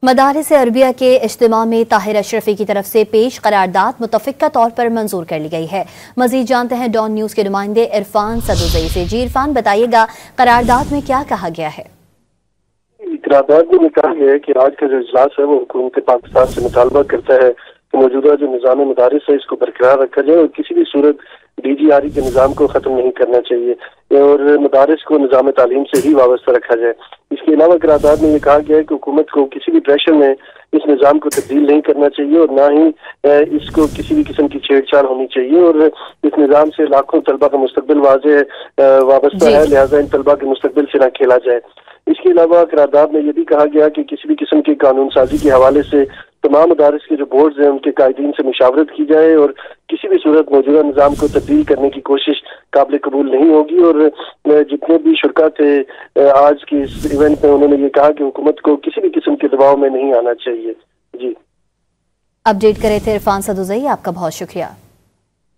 मदारिस Arabia के इज्तिमा में ताहिर अशरफी की तरफ से पेश करारदाद मुतफ़िक़ा तौर पर मंजूर कर ली गई है। मजीद जानते हैं डॉन न्यूज़ के नुमाइंदे इरफान सदुज़ई से। जी इरफान, बताइएगा करारदाद में क्या कहा गया है? करारदाद में कहा गया है कि आज का जो इजलास है वो हुकूमत पाकिस्तान से मुतालबा करता है कि मौजूदा जो निज़ाम मदारिस है इसको बरकरार रखा जाए और किसी भी सूरत DGRE के निज़ाम को ख़त्म नहीं करना चाहिए और मदारिस को निज़ाम तालीम से ही वाबस्ता रखा जाए। इसके अलावा करारदाद में ये कहा गया है कि हुकूमत को किसी भी प्रेशर में इस निज़ाम को तब्दील नहीं करना चाहिए और ना ही इसको किसी भी किस्म की छेड़छाड़ होनी चाहिए और इस निज़ाम से लाखों तलबा का मुस्तकबिल वाबस्ता है, लिहाजा इन तलबा के मुस्तकबिल से ना खेला जाए। इसके अलावा करारदाद में यह भी कहा गया कि किसी भी किस्म की कानून साजी के हवाले से तमाम मदारिस के जो बोर्ड्स हैं उनके कायदीन से मुशावरत की जाए और किसी भी सूरत मौजूदा निज़ाम को तब्दील करने की कोशिश काबिल कबूल नहीं होगी। और जितने भी शुरका थे आज के इस इवेंट में उन्होंने ये कहा कि हुकूमत को किसी भी किस्म के दबाव में नहीं आना चाहिए। जी, अपडेट करे थे इरफान सदुज़ई, आपका बहुत शुक्रिया।